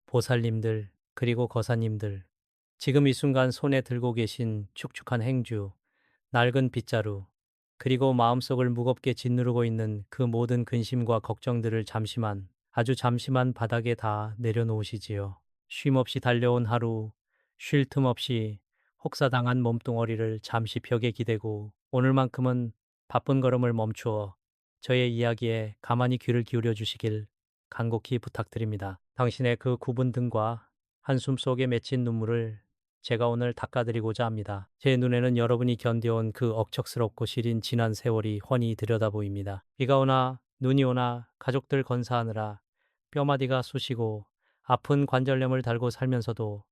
보살님들, 그리고 거사님들, 지금 이 순간 손에 들고 계신 축축한 행주, 낡은 빗자루, 그리고 마음속을 무겁게 짓누르고 있는 그 모든 근심과 걱정들을 잠시만, 아주 잠시만 바닥에 다 내려놓으시지요. 쉼없이 달려온 하루, 쉴 틈 없이 혹사당한 몸뚱어리를 잠시 벽에 기대고 오늘만큼은 바쁜 걸음을 멈추어 저의 이야기에 가만히 귀를 기울여 주시길 간곡히 부탁드립니다. 당신의 그 굽은 등과 한숨 속에 맺힌 눈물을 제가 오늘 닦아드리고자 합니다. 제 눈에는 여러분이 견뎌온 그 억척스럽고 시린 지난 세월이 훤히 들여다 보입니다. 비가 오나 눈이 오나 가족들 건사하느라 뼈마디가 쑤시고 아픈 관절염을 달고 살면서도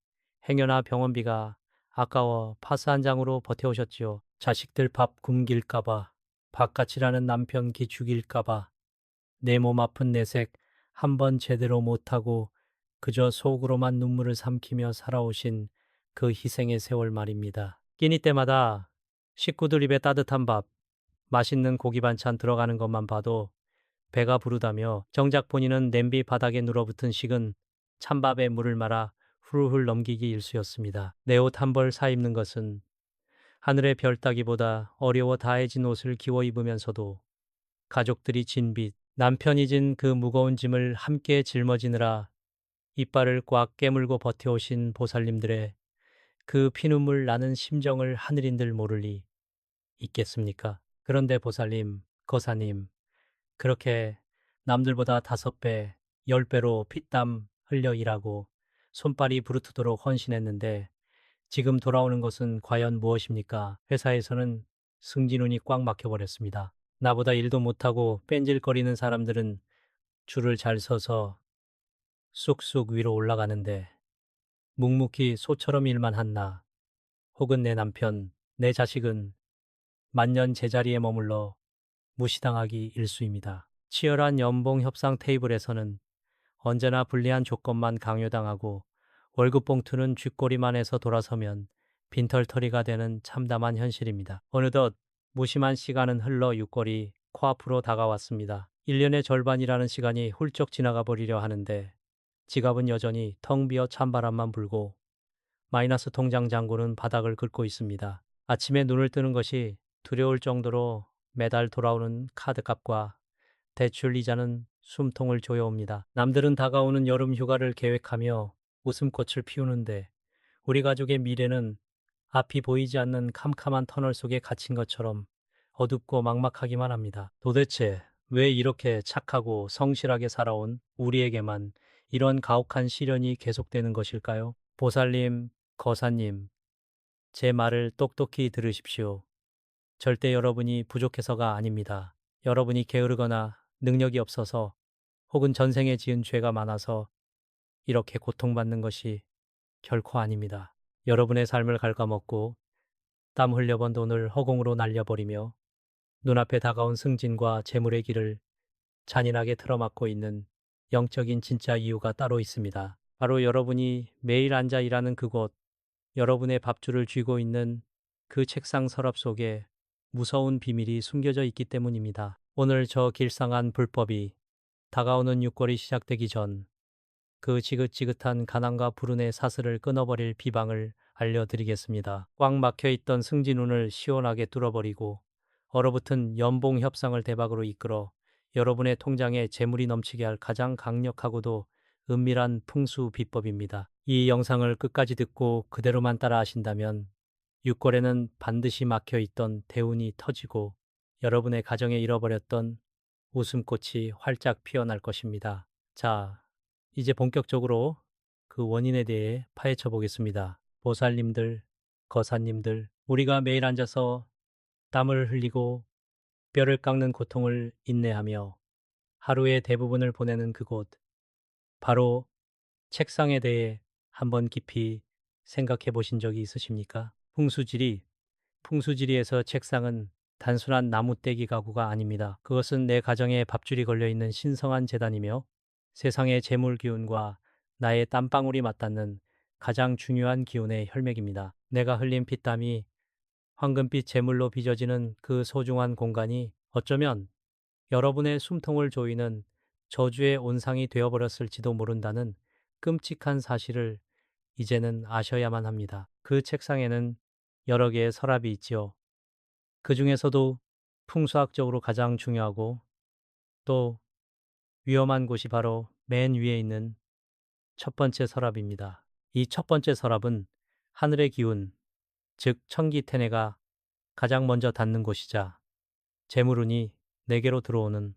행여나 병원비가 아까워 파스 한 장으로 버텨오셨지요. 자식들 밥 굶길까봐, 바깥이라는 남편 기 죽일까봐, 내 몸 아픈 내색 한 번 제대로 못하고 그저 속으로만 눈물을 삼키며 살아오신 그 희생의 세월 말입니다. 끼니 때마다 식구들 입에 따뜻한 밥, 맛있는 고기 반찬 들어가는 것만 봐도 배가 부르다며 정작 본인은 냄비 바닥에 눌어붙은 식은 찬밥에 물을 말아 훌훌 넘기기 일쑤였습니다. 내 옷 한 벌 사 입는 것은 하늘의 별 따기보다 어려워 다해진 옷을 기워 입으면서도 가족들이 진 빚, 남편이 진 그 무거운 짐을 함께 짊어지느라 이빨을 꽉 깨물고 버텨오신 보살님들의 그 피눈물 나는 심정을 하늘인들 모를 리 있겠습니까? 그런데 보살님, 거사님, 그렇게 남들보다 5배, 10배로 피땀 흘려 일하고 손발이 부르트도록 헌신했는데 지금 돌아오는 것은 과연 무엇입니까? 회사에서는 승진운이 꽉 막혀버렸습니다. 나보다 일도 못하고 뺀질거리는 사람들은 줄을 잘 서서 쑥쑥 위로 올라가는데 묵묵히 소처럼 일만 한 나, 혹은 내 남편, 내 자식은 만년 제자리에 머물러 무시당하기 일쑤입니다. 치열한 연봉 협상 테이블에서는 언제나 불리한 조건만 강요당하고 월급 봉투는 쥐꼬리만 해서 돌아서면 빈털터리가 되는 참담한 현실입니다. 어느덧 무심한 시간은 흘러 6월이 코앞으로 다가왔습니다. 1년의 절반이라는 시간이 훌쩍 지나가 버리려 하는데 지갑은 여전히 텅 비어 찬바람만 불고 마이너스 통장 잔고는 바닥을 긁고 있습니다. 아침에 눈을 뜨는 것이 두려울 정도로 매달 돌아오는 카드값과 대출 이자는 숨통을 조여옵니다. 남들은 다가오는 여름 휴가를 계획하며 웃음꽃을 피우는데 우리 가족의 미래는 앞이 보이지 않는 캄캄한 터널 속에 갇힌 것처럼 어둡고 막막하기만 합니다. 도대체 왜 이렇게 착하고 성실하게 살아온 우리에게만 이런 가혹한 시련이 계속되는 것일까요? 보살님, 거사님, 제 말을 똑똑히 들으십시오. 절대 여러분이 부족해서가 아닙니다. 여러분이 게으르거나 능력이 없어서 혹은 전생에 지은 죄가 많아서 이렇게 고통받는 것이 결코 아닙니다. 여러분의 삶을 갉아먹고 땀 흘려번 돈을 허공으로 날려버리며 눈앞에 다가온 승진과 재물의 길을 잔인하게 틀어막고 있는 영적인 진짜 이유가 따로 있습니다. 바로 여러분이 매일 앉아 일하는 그곳, 여러분의 밥줄을 쥐고 있는 그 책상 서랍 속에 무서운 비밀이 숨겨져 있기 때문입니다. 오늘 저 길상한 불법이 다가오는 6월이 시작되기 전 그 지긋지긋한 가난과 불운의 사슬을 끊어버릴 비방을 알려드리겠습니다. 꽉 막혀있던 승진운을 시원하게 뚫어버리고 얼어붙은 연봉 협상을 대박으로 이끌어 여러분의 통장에 재물이 넘치게 할 가장 강력하고도 은밀한 풍수 비법입니다. 이 영상을 끝까지 듣고 그대로만 따라 하신다면 6월에는 반드시 막혀있던 대운이 터지고 여러분의 가정에 잃어버렸던 웃음꽃이 활짝 피어날 것입니다. 자, 이제 본격적으로 그 원인에 대해 파헤쳐 보겠습니다. 보살님들, 거사님들, 우리가 매일 앉아서 땀을 흘리고 뼈를 깎는 고통을 인내하며 하루의 대부분을 보내는 그곳, 바로 책상에 대해 한번 깊이 생각해 보신 적이 있으십니까? 풍수지리에서 책상은 단순한 나무떼기 가구가 아닙니다. 그것은 내 가정에 밥줄이 걸려있는 신성한 재단이며 세상의 재물 기운과 나의 땀방울이 맞닿는 가장 중요한 기운의 혈맥입니다. 내가 흘린 피땀이 황금빛 재물로 빚어지는 그 소중한 공간이 어쩌면 여러분의 숨통을 조이는 저주의 온상이 되어버렸을지도 모른다는 끔찍한 사실을 이제는 아셔야만 합니다. 그 책상에는 여러 개의 서랍이 있지요. 그 중에서도 풍수학적으로 가장 중요하고 또 위험한 곳이 바로 맨 위에 있는 첫 번째 서랍입니다. 이 첫 번째 서랍은 하늘의 기운, 즉 천기태네가 가장 먼저 닿는 곳이자 재물운이 내게로 들어오는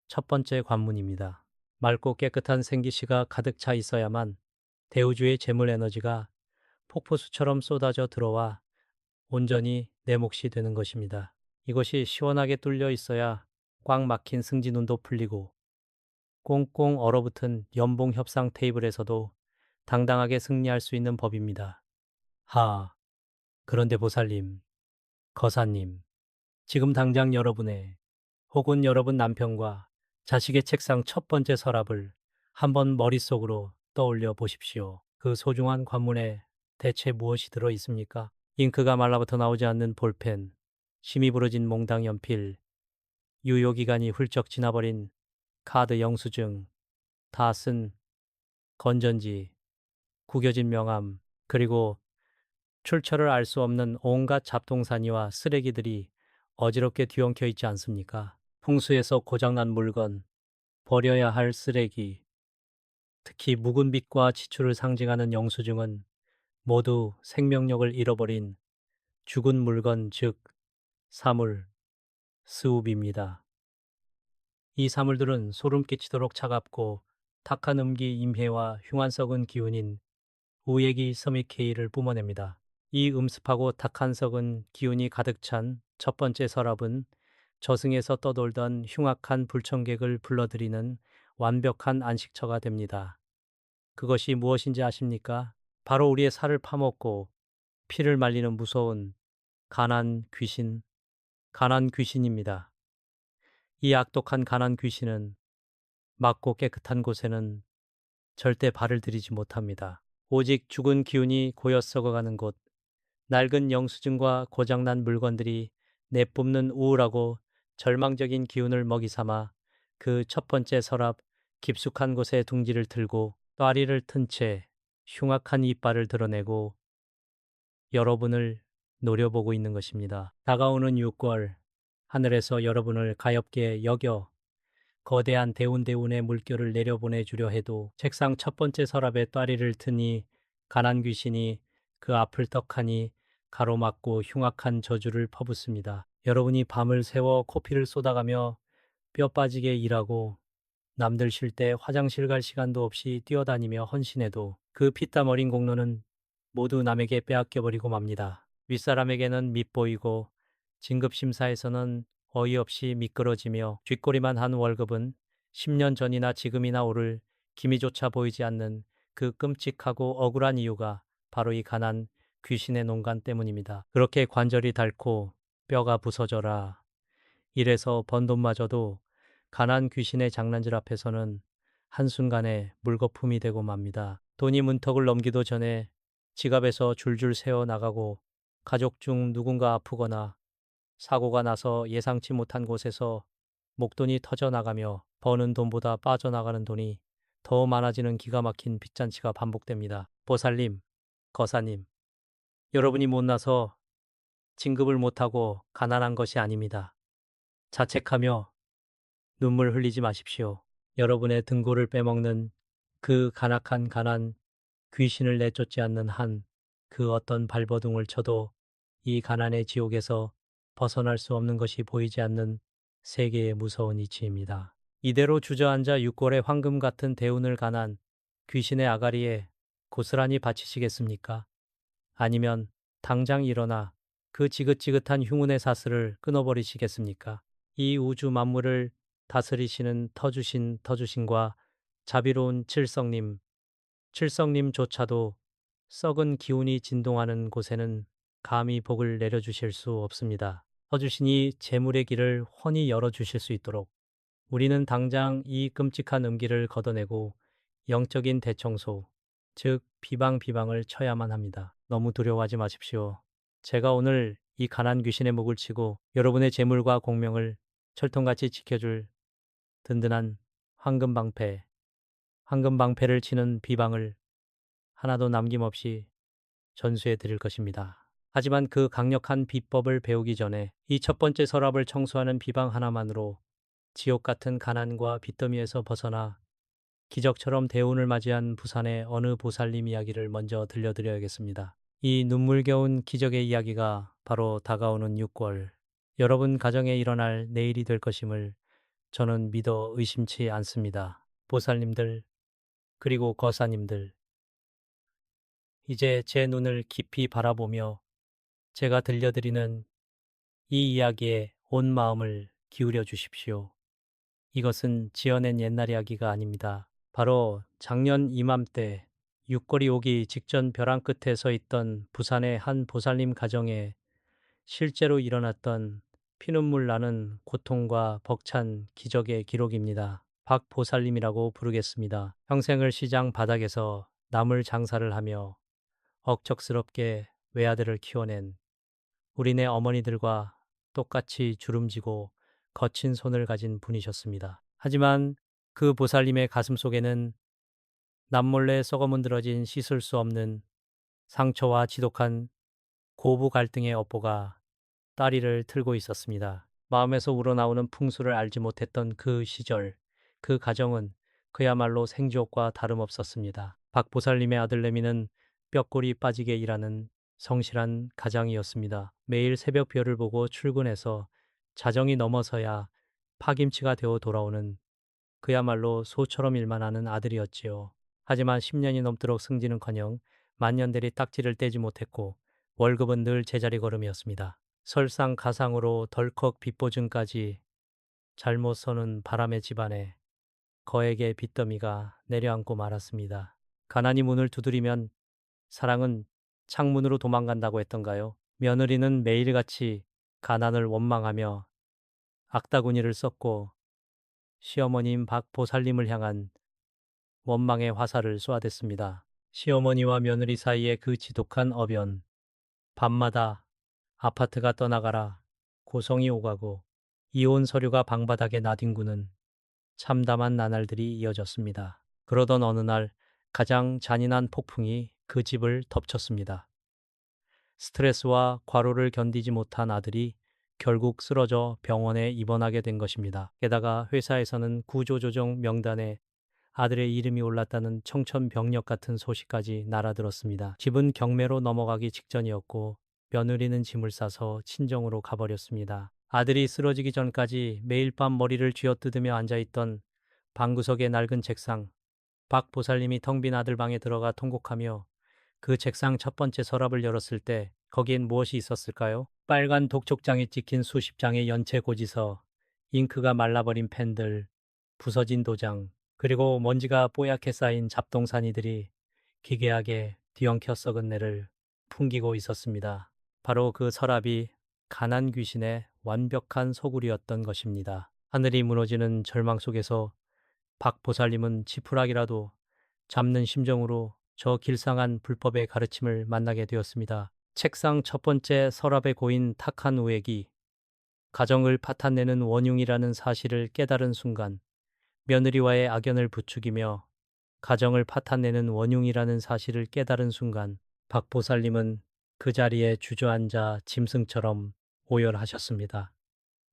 첫 번째 관문입니다. 맑고 깨끗한 생기씨가 가득 차 있어야만 대우주의 재물 에너지가 폭포수처럼 쏟아져 들어와 온전히 내 몫이 되는 것입니다. 이것이 시원하게 뚫려 있어야 꽉 막힌 승진운도 풀리고 꽁꽁 얼어붙은 연봉 협상 테이블에서도 당당하게 승리할 수 있는 법입니다. 그런데 보살님, 거사님, 지금 당장 여러분의 혹은 여러분 남편과 자식의 책상 첫 번째 서랍을 한번 머릿속으로 떠올려 보십시오. 그 소중한 관문에 대체 무엇이 들어 있습니까? 잉크가 말라붙어 나오지 않는 볼펜, 심이 부러진 몽당 연필, 유효기간이 훌쩍 지나버린 카드 영수증, 다 쓴 건전지, 구겨진 명함, 그리고 출처를 알 수 없는 온갖 잡동사니와 쓰레기들이 어지럽게 뒤엉켜 있지 않습니까? 풍수에서 고장난 물건, 버려야 할 쓰레기, 특히 묵은 빛과 지출을 상징하는 영수증은 모두 생명력을 잃어버린 죽은 물건, 즉 사물, 스웁입니다. 이 사물들은 소름 끼치도록 차갑고 탁한 음기 임해와 흉한 썩은 기운인 우액이 서미케이를 뿜어냅니다. 이 음습하고 탁한 썩은 기운이 가득 찬 첫 번째 서랍은 저승에서 떠돌던 흉악한 불청객을 불러들이는 완벽한 안식처가 됩니다. 그것이 무엇인지 아십니까? 바로 우리의 살을 파먹고 피를 말리는 무서운 가난 귀신입니다. 이 악독한 가난 귀신은 맑고 깨끗한 곳에는 절대 발을 들이지 못합니다. 오직 죽은 기운이 고여 썩어가는 곳, 낡은 영수증과 고장난 물건들이 내뿜는 우울하고 절망적인 기운을 먹이 삼아 그 첫 번째 서랍 깊숙한 곳에 둥지를 틀고 또아리를 튼 채 흉악한 이빨을 드러내고 여러분을 노려보고 있는 것입니다. 다가오는 6월, 하늘에서 여러분을 가엾게 여겨 거대한 대운대운의 물결을 내려보내주려 해도 책상 첫 번째 서랍에 또아리를 트니 가난 귀신이 그 앞을 떡하니 가로막고 흉악한 저주를 퍼붓습니다. 여러분이 밤을 새워 코피를 쏟아가며 뼈 빠지게 일하고 남들 쉴 때 화장실 갈 시간도 없이 뛰어다니며 헌신해도 그 피땀 어린 공로는 모두 남에게 빼앗겨버리고 맙니다. 윗사람에게는 밉보이고 진급심사에서는 어이없이 미끄러지며 쥐꼬리만 한 월급은 10년 전이나 지금이나 오를 기미조차 보이지 않는 그 끔찍하고 억울한 이유가 바로 이 가난 귀신의 농간 때문입니다. 그렇게 관절이 닳고 뼈가 부서져라. 이래서 번 돈마저도 가난 귀신의 장난질 앞에서는 한순간에 물거품이 되고 맙니다. 돈이 문턱을 넘기도 전에 지갑에서 줄줄 새어 나가고 가족 중 누군가 아프거나 사고가 나서 예상치 못한 곳에서 목돈이 터져나가며 버는 돈보다 빠져나가는 돈이 더 많아지는 기가 막힌 빚잔치가 반복됩니다. 보살님, 거사님, 여러분이 못나서 진급을 못하고 가난한 것이 아닙니다. 자책하며 눈물 흘리지 마십시오. 여러분의 등골을 빼먹는 그 간악한 가난 귀신을 내쫓지 않는 한 그 어떤 발버둥을 쳐도 이 가난의 지옥에서 벗어날 수 없는 것이 보이지 않는 세계의 무서운 이치입니다. 이대로 주저앉아 육골의 황금 같은 대운을 가난 귀신의 아가리에 고스란히 바치시겠습니까? 아니면 당장 일어나 그 지긋지긋한 흉운의 사슬을 끊어버리시겠습니까? 이 우주 만물을 다스리시는 터주신과 자비로운 칠성님조차도 썩은 기운이 진동하는 곳에는 감히 복을 내려주실 수 없습니다. 터주신이 재물의 길을 훤히 열어주실 수 있도록 우리는 당장 이 끔찍한 음기를 걷어내고 영적인 대청소, 즉 비방을 쳐야만 합니다. 너무 두려워하지 마십시오. 제가 오늘 이 가난 귀신의 목을 치고 여러분의 재물과 공명을 철통같이 지켜줄 든든한 황금방패 황금방패를 치는 비방을 하나도 남김없이 전수해 드릴 것입니다. 하지만 그 강력한 비법을 배우기 전에 이 첫 번째 서랍을 청소하는 비방 하나만으로 지옥 같은 가난과 빚더미에서 벗어나 기적처럼 대운을 맞이한 부산의 어느 보살님 이야기를 먼저 들려드려야겠습니다. 이 눈물겨운 기적의 이야기가 바로 다가오는 6월 여러분 가정에 일어날 내일이 될 것임을 저는 믿어 의심치 않습니다. 보살님들 그리고 거사님들 이제 제 눈을 깊이 바라보며 제가 들려드리는 이 이야기에 온 마음을 기울여 주십시오. 이것은 지어낸 옛날 이야기가 아닙니다. 바로 작년 이맘때 육골이 오기 직전 벼랑 끝에 서 있던 부산의 한 보살님 가정에 실제로 일어났던 피눈물 나는 고통과 벅찬 기적의 기록입니다. 박 보살님이라고 부르겠습니다. 평생을 시장 바닥에서 나물 장사를 하며 억척스럽게 외아들을 키워낸 우리네 어머니들과 똑같이 주름지고 거친 손을 가진 분이셨습니다. 하지만 그 보살님의 가슴 속에는 남몰래 썩어문드러진 씻을 수 없는 상처와 지독한 고부 갈등의 업보가 따리를 틀고 있었습니다. 마음에서 우러나오는 풍수를 알지 못했던 그 시절, 그 가정은 그야말로 생지옥과 다름없었습니다. 박 보살님의 아들 레미는 뼈골이 빠지게 일하는 성실한 가장이었습니다. 매일 새벽 별을 보고 출근해서 자정이 넘어서야 파김치가 되어 돌아오는 그야말로 소처럼 일만 하는 아들이었지요. 하지만 10년이 넘도록 승진은커녕 만년들이 딱지를 떼지 못했고 월급은 늘 제자리 걸음이었습니다. 설상가상으로 덜컥 빚보증까지 잘못 서는 바람의 집안에 거액의 빚더미가 내려앉고 말았습니다. 가난이 문을 두드리면 사랑은 창문으로 도망간다고 했던가요? 며느리는 매일같이 가난을 원망하며 악다구니를 썼고 시어머님 박 보살님을 향한 원망의 화살을 쏘아댔습니다. 시어머니와 며느리 사이의 그 지독한 어변. 밤마다 아파트가 떠나가라, 고성이 오가고 이혼 서류가 방바닥에 나뒹구는 참담한 나날들이 이어졌습니다. 그러던 어느 날 가장 잔인한 폭풍이 그 집을 덮쳤습니다. 스트레스와 과로를 견디지 못한 아들이 결국 쓰러져 병원에 입원하게 된 것입니다. 게다가 회사에서는 구조조정 명단에 아들의 이름이 올랐다는 청천벽력 같은 소식까지 날아들었습니다. 집은 경매로 넘어가기 직전이었고 며느리는 짐을 싸서 친정으로 가버렸습니다. 아들이 쓰러지기 전까지 매일 밤 머리를 쥐어뜯으며 앉아있던 방구석의 낡은 책상, 박 보살님이 텅 빈 아들 방에 들어가 통곡하며 그 책상 첫 번째 서랍을 열었을 때 거기엔 무엇이 있었을까요? 빨간 독촉장에 찍힌 수십 장의 연체 고지서, 잉크가 말라버린 펜들, 부서진 도장, 그리고 먼지가 뽀얗게 쌓인 잡동사니들이 기괴하게 뒤엉켜 썩은 내를 풍기고 있었습니다. 바로 그 서랍이 가난 귀신의 완벽한 소굴이었던 것입니다. 하늘이 무너지는 절망 속에서 박 보살님은 지푸라기라도 잡는 심정으로 저 길상한 불법의 가르침을 만나게 되었습니다. 책상 첫 번째 서랍에 고인 탁한 우액이 가정을 파탄내는 원흉이라는 사실을 깨달은 순간 며느리와의 악연을 부추기며 가정을 파탄내는 원흉이라는 사실을 깨달은 순간 박 보살님은 그 자리에 주저앉아 짐승처럼 오열하셨습니다.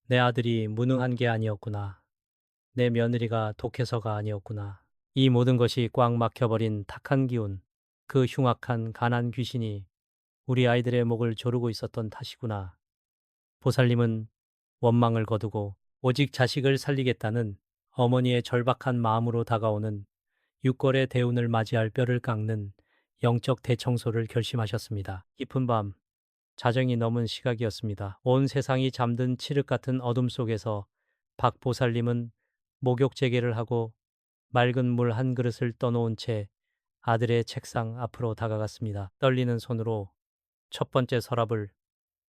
내 아들이 무능한 게 아니었구나. 내 며느리가 독해서가 아니었구나. 이 모든 것이 꽉 막혀버린 탁한 기운, 그 흉악한 가난 귀신이 우리 아이들의 목을 조르고 있었던 탓이구나. 보살님은 원망을 거두고 오직 자식을 살리겠다는 어머니의 절박한 마음으로 다가오는 육골의 대운을 맞이할 뼈를 깎는 영적 대청소를 결심하셨습니다. 깊은 밤, 자정이 넘은 시각이었습니다. 온 세상이 잠든 칠흑 같은 어둠 속에서 박 보살님은 목욕 재개를 하고 맑은 물 한 그릇을 떠놓은 채 아들의 책상 앞으로 다가갔습니다. 떨리는 손으로 첫 번째 서랍을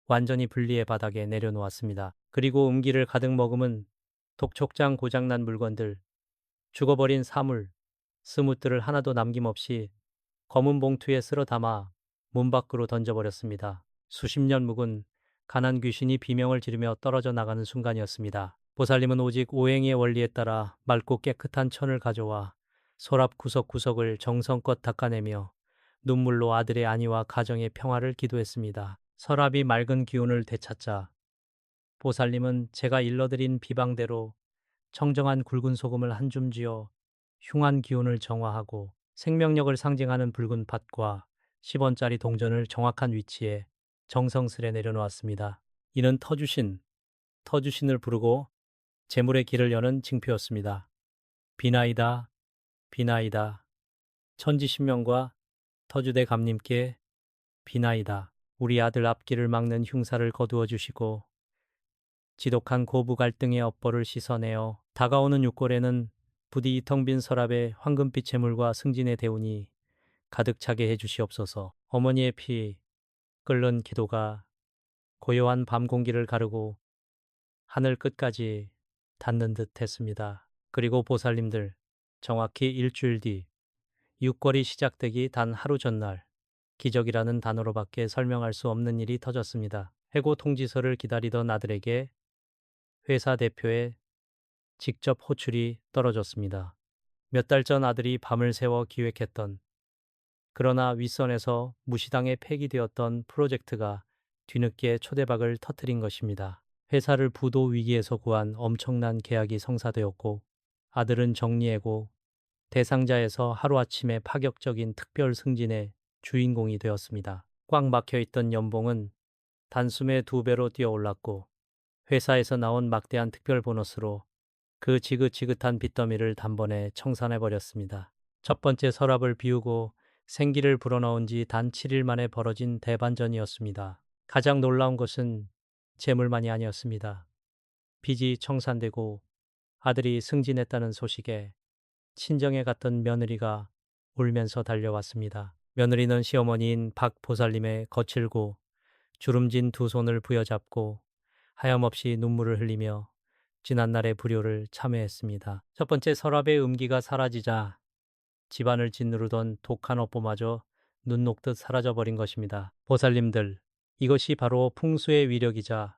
완전히 분리해 바닥에 내려놓았습니다. 그리고 음기를 가득 머금은 독촉장 고장난 물건들, 죽어버린 사물, 스무들을 하나도 남김없이 검은 봉투에 쓸어 담아 문 밖으로 던져버렸습니다. 수십 년 묵은 가난 귀신이 비명을 지르며 떨어져 나가는 순간이었습니다. 보살님은 오직 오행의 원리에 따라 맑고 깨끗한 천을 가져와 서랍 구석구석을 정성껏 닦아내며 눈물로 아들의 안위와 가정의 평화를 기도했습니다. 서랍이 맑은 기운을 되찾자 보살님은 제가 일러드린 비방대로 청정한 굵은 소금을 한 줌 쥐어 흉한 기운을 정화하고 생명력을 상징하는 붉은 팥과 10원짜리 동전을 정확한 위치에 정성스레 내려놓았습니다. 이는 터주신을 부르고 재물의 길을 여는 징표였습니다. 비나이다, 비나이다. 천지신명과 터주대 감님께 비나이다. 우리 아들 앞길을 막는 흉사를 거두어 주시고 지독한 고부 갈등의 업보를 씻어내어 다가오는 육골에는 부디 텅 빈 서랍에 황금빛 재물과 승진의 대운이 가득 차게 해주시옵소서. 어머니의 피 끓는 기도가 고요한 밤 공기를 가르고 하늘 끝까지 닿는 듯 했습니다. 그리고 보살님들, 정확히 일주일 뒤 육골이 시작되기 단 하루 전날 기적이라는 단어로밖에 설명할 수 없는 일이 터졌습니다. 해고 통지서를 기다리던 아들에게 회사 대표의 직접 호출이 떨어졌습니다. 몇 달 전 아들이 밤을 새워 기획했던 그러나 윗선에서 무시당해 폐기되었던 프로젝트가 뒤늦게 초대박을 터뜨린 것입니다. 회사를 부도 위기에서 구한 엄청난 계약이 성사되었고 아들은 정리해고 대상자에서 하루아침에 파격적인 특별 승진의 주인공이 되었습니다. 꽉 막혀있던 연봉은 단숨에 2배로 뛰어올랐고 회사에서 나온 막대한 특별 보너스로 그 지긋지긋한 빚더미를 단번에 청산해버렸습니다. 첫 번째 서랍을 비우고 생기를 불어넣은 지 단 7일 만에 벌어진 대반전이었습니다. 가장 놀라운 것은 재물만이 아니었습니다. 빚이 청산되고 아들이 승진했다는 소식에 친정에 갔던 며느리가 울면서 달려왔습니다. 며느리는 시어머니인 박 보살님의 거칠고 주름진 두 손을 부여잡고 하염없이 눈물을 흘리며 지난날의 불효를 참회했습니다. 첫 번째 서랍의 음기가 사라지자 집안을 짓누르던 독한 업보마저 눈 녹듯 사라져버린 것입니다. 보살님들, 이것이 바로 풍수의 위력이자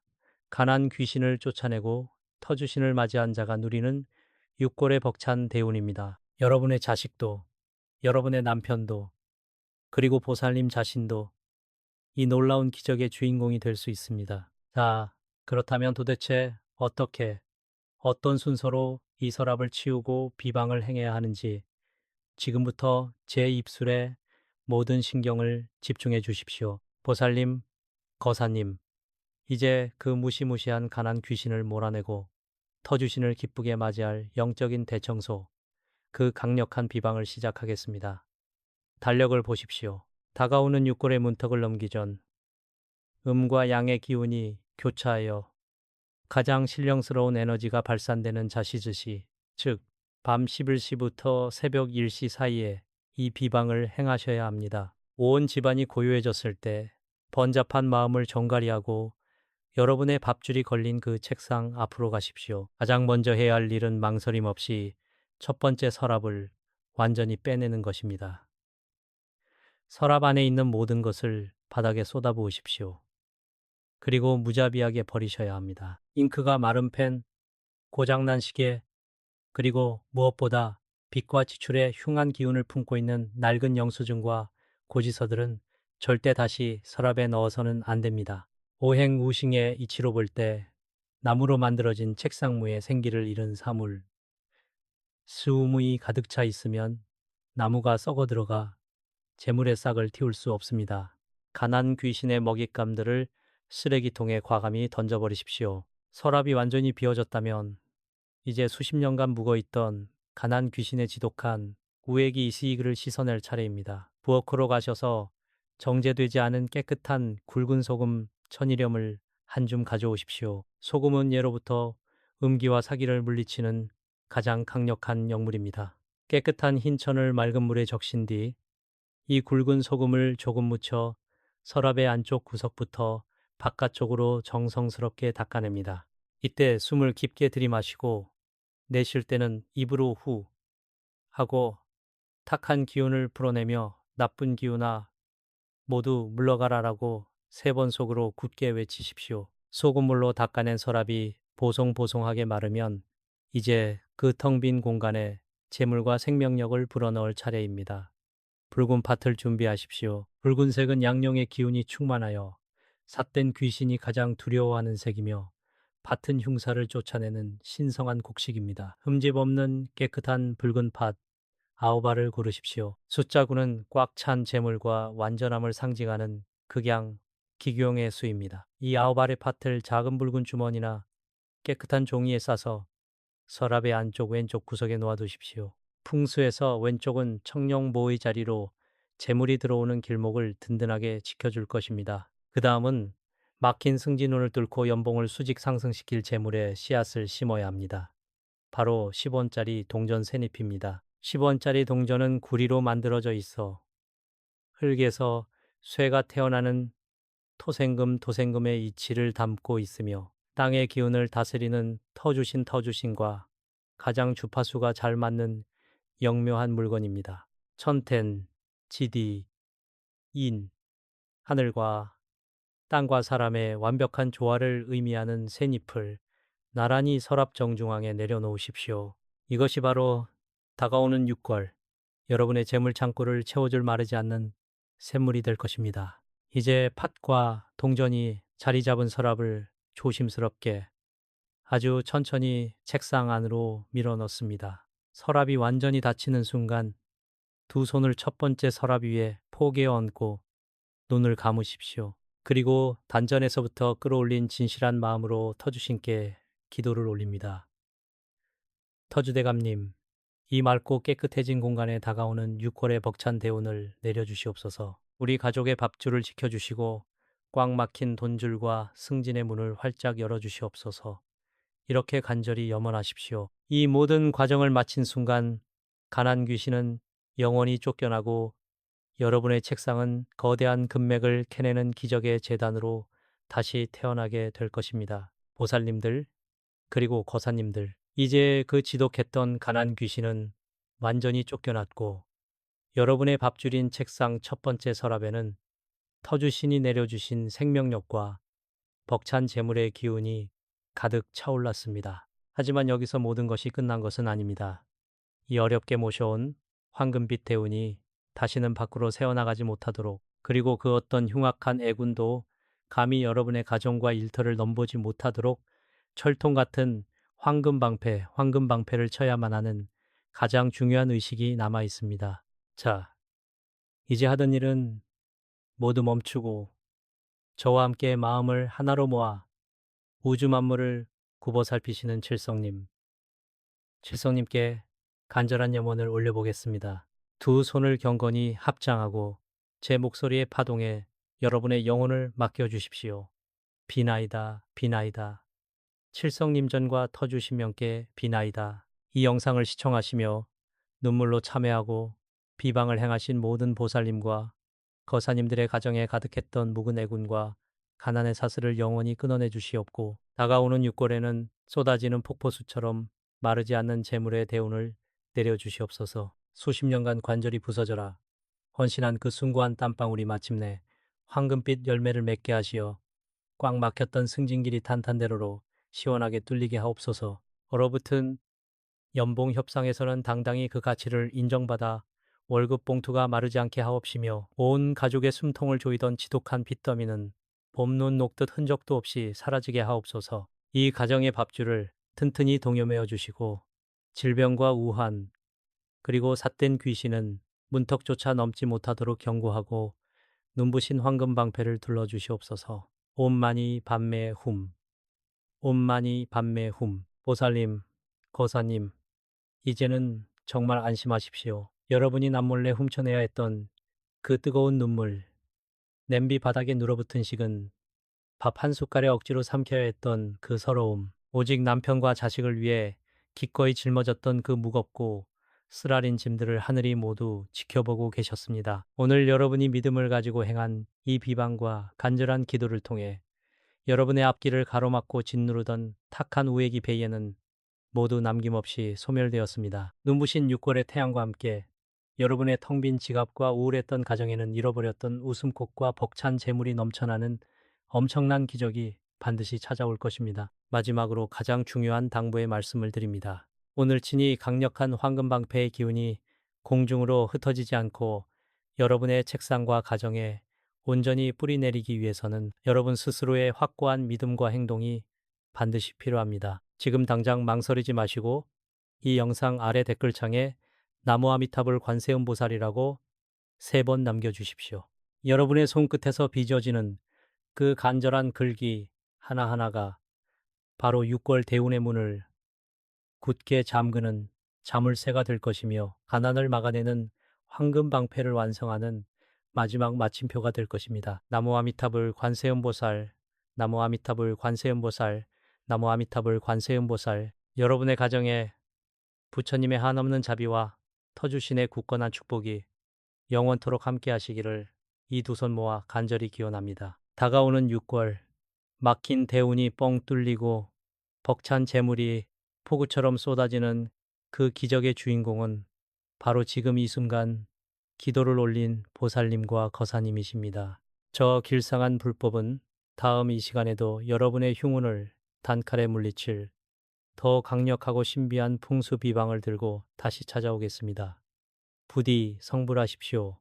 가난 귀신을 쫓아내고 터주신을 맞이한 자가 누리는 육골의 벅찬 대운입니다. 여러분의 자식도, 여러분의 남편도, 그리고 보살님 자신도 이 놀라운 기적의 주인공이 될 수 있습니다. 자, 그렇다면 도대체 어떤 순서로 이 서랍을 치우고 비방을 행해야 하는지 지금부터 제 입술에 모든 신경을 집중해 주십시오. 보살님, 거사님, 이제 그 무시무시한 가난 귀신을 몰아내고 터주신을 기쁘게 맞이할 영적인 대청소, 그 강력한 비방을 시작하겠습니다. 달력을 보십시오. 다가오는 육골의 문턱을 넘기 전 음과 양의 기운이 교차하여 가장 신령스러운 에너지가 발산되는 자시즈시, 즉 밤 11시부터 새벽 1시 사이에 이 비방을 행하셔야 합니다. 온 집안이 고요해졌을 때 번잡한 마음을 정갈이하고 여러분의 밥줄이 걸린 그 책상 앞으로 가십시오. 가장 먼저 해야 할 일은 망설임 없이 첫 번째 서랍을 완전히 빼내는 것입니다. 서랍 안에 있는 모든 것을 바닥에 쏟아부으십시오. 그리고 무자비하게 버리셔야 합니다. 잉크가 마른 펜, 고장난 시계, 그리고 무엇보다 빚과 지출의 흉한 기운을 품고 있는 낡은 영수증과 고지서들은 절대 다시 서랍에 넣어서는 안 됩니다. 오행우싱의 이치로 볼 때 나무로 만들어진 책상무에 생기를 잃은 사물, 스우무이 가득 차 있으면 나무가 썩어 들어가 재물의 싹을 틔울 수 없습니다. 가난 귀신의 먹잇감들을 쓰레기통에 과감히 던져버리십시오. 서랍이 완전히 비워졌다면 이제 수십 년간 묵어있던 가난 귀신의 지독한 우액이 이스이그를 씻어낼 차례입니다. 부엌으로 가셔서 정제되지 않은 깨끗한 굵은 소금 1000일염을 한 줌 가져오십시오. 소금은 예로부터 음기와 사기를 물리치는 가장 강력한 역물입니다. 깨끗한 흰 천을 맑은 물에 적신 뒤 이 굵은 소금을 조금 묻혀 서랍의 안쪽 구석부터 바깥쪽으로 정성스럽게 닦아냅니다. 이때 숨을 깊게 들이마시고 내쉴 때는 입으로 후 하고 탁한 기운을 풀어내며 나쁜 기운아 모두 물러가라라고 3번 속으로 굳게 외치십시오. 소금물로 닦아낸 서랍이 보송보송하게 마르면 이제 그 텅 빈 공간에 재물과 생명력을 불어넣을 차례입니다. 붉은 팥을 준비하십시오. 붉은색은 양령의 기운이 충만하여 삿된 귀신이 가장 두려워하는 색이며 팥은 흉사를 쫓아내는 신성한 곡식입니다. 흠집 없는 깨끗한 붉은 팥 9알을 고르십시오. 숫자 9는 꽉 찬 재물과 완전함을 상징하는 극양, 기교용의 수입니다. 이 9알의 팥을 작은 붉은 주머니나 깨끗한 종이에 싸서 서랍의 안쪽 왼쪽 구석에 놓아두십시오. 풍수에서 왼쪽은 청령 모의 자리로 재물이 들어오는 길목을 든든하게 지켜줄 것입니다. 그 다음은 막힌 승진운을 뚫고 연봉을 수직 상승시킬 재물의 씨앗을 심어야 합니다. 바로 10원짜리 동전 새잎입니다. 10원짜리 동전은 구리로 만들어져 있어 흙에서 쇠가 태어나는 토생금의 이치를 담고 있으며 땅의 기운을 다스리는 터주신과 가장 주파수가 잘 맞는 영묘한 물건입니다. 천텐, 지디, 인, 하늘과 땅과 사람의 완벽한 조화를 의미하는 샌잎을 나란히 서랍 정중앙에 내려놓으십시오. 이것이 바로 다가오는 6월, 여러분의 재물 창고를 채워줄 마르지 않는 샘물이 될 것입니다. 이제 팥과 동전이 자리 잡은 서랍을 조심스럽게 아주 천천히 책상 안으로 밀어 넣습니다. 서랍이 완전히 닫히는 순간 두 손을 첫 번째 서랍 위에 포개에 얹고 눈을 감으십시오. 그리고 단전에서부터 끌어올린 진실한 마음으로 터주신께 기도를 올립니다. 터주대감님, 이 맑고 깨끗해진 공간에 다가오는 6월의 벅찬 대운을 내려주시옵소서. 우리 가족의 밥줄을 지켜주시고 꽉 막힌 돈줄과 승진의 문을 활짝 열어주시옵소서. 이렇게 간절히 염원하십시오. 이 모든 과정을 마친 순간 가난 귀신은 영원히 쫓겨나고 여러분의 책상은 거대한 금맥을 캐내는 기적의 재단으로 다시 태어나게 될 것입니다. 보살님들, 그리고 거사님들, 이제 그 지독했던 가난 귀신은 완전히 쫓겨났고 여러분의 밥줄인 책상 첫 번째 서랍에는 터주신이 내려주신 생명력과 벅찬 재물의 기운이 가득 차올랐습니다. 하지만 여기서 모든 것이 끝난 것은 아닙니다. 이 어렵게 모셔온 황금빛 대운이 다시는 밖으로 새어나가지 못하도록, 그리고 그 어떤 흉악한 애군도 감히 여러분의 가정과 일터를 넘보지 못하도록 철통 같은 황금방패를 쳐야만 하는 가장 중요한 의식이 남아 있습니다. 자, 이제 하던 일은 모두 멈추고 저와 함께 마음을 하나로 모아 우주 만물을 굽어 살피시는 칠성님께 간절한 염원을 올려보겠습니다. 두 손을 경건히 합장하고 제 목소리의 파동에 여러분의 영혼을 맡겨주십시오. 비나이다, 비나이다. 칠성님전과 터주신명께 비나이다. 이 영상을 시청하시며 눈물로 참회하고 비방을 행하신 모든 보살님과 거사님들의 가정에 가득했던 묵은 애군과 가난의 사슬을 영원히 끊어내 주시옵고 다가오는 6월에는 쏟아지는 폭포수처럼 마르지 않는 재물의 대운을 내려주시옵소서. 수십 년간 관절이 부서져라 헌신한 그 숭고한 땀방울이 마침내 황금빛 열매를 맺게 하시어 꽉 막혔던 승진길이 탄탄대로로 시원하게 뚫리게 하옵소서. 얼어붙은 연봉 협상에서는 당당히 그 가치를 인정받아 월급 봉투가 마르지 않게 하옵시며 온 가족의 숨통을 조이던 지독한 빚더미는 봄눈 녹듯 흔적도 없이 사라지게 하옵소서. 이 가정의 밥줄을 튼튼히 동여매어 주시고 질병과 우환 그리고 삿된 귀신은 문턱조차 넘지 못하도록 경고하고 눈부신 황금방패를 둘러주시옵소서. 옴마니 밤매 훔 옴마니 밤매 훔. 보살님, 거사님, 이제는 정말 안심하십시오. 여러분이 남몰래 훔쳐내야 했던 그 뜨거운 눈물, 냄비 바닥에 눌어붙은 식은, 밥 한 숟갈에 억지로 삼켜야 했던 그 서러움, 오직 남편과 자식을 위해 기꺼이 짊어졌던 그 무겁고 쓰라린 짐들을 하늘이 모두 지켜보고 계셨습니다. 오늘 여러분이 믿음을 가지고 행한 이 비방과 간절한 기도를 통해 여러분의 앞길을 가로막고 짓누르던 탁한 우애기 베이에는 모두 남김없이 소멸되었습니다. 눈부신 6월의 태양과 함께 여러분의 텅 빈 지갑과 우울했던 가정에는 잃어버렸던 웃음꽃과 벅찬 재물이 넘쳐나는 엄청난 기적이 반드시 찾아올 것입니다. 마지막으로 가장 중요한 당부의 말씀을 드립니다. 오늘 친히 강력한 황금방패의 기운이 공중으로 흩어지지 않고 여러분의 책상과 가정에 온전히 뿌리내리기 위해서는 여러분 스스로의 확고한 믿음과 행동이 반드시 필요합니다. 지금 당장 망설이지 마시고 이 영상 아래 댓글창에 나무아미타불 관세음보살이라고 3번 남겨주십시오. 여러분의 손끝에서 빚어지는 그 간절한 글귀 하나하나가 바로 육골 대운의 문을 굳게 잠그는 자물쇠가 될 것이며 가난을 막아내는 황금 방패를 완성하는 마지막 마침표가 될 것입니다. 나무 아미타불 관세음보살, 나무 아미타불 관세음보살, 나무 아미타불 관세음보살. 여러분의 가정에 부처님의 한없는 자비와 터주신의 굳건한 축복이 영원토록 함께 하시기를 이 두 손 모아 간절히 기원합니다. 다가오는 6월, 막힌 대운이 뻥 뚫리고 벅찬 재물이 폭우처럼 쏟아지는 그 기적의 주인공은 바로 지금 이 순간 기도를 올린 보살님과 거사님이십니다. 저 길상한 불법은 다음 이 시간에도 여러분의 흉운을 단칼에 물리칠 더 강력하고 신비한 풍수 비방을 들고 다시 찾아오겠습니다. 부디 성불하십시오.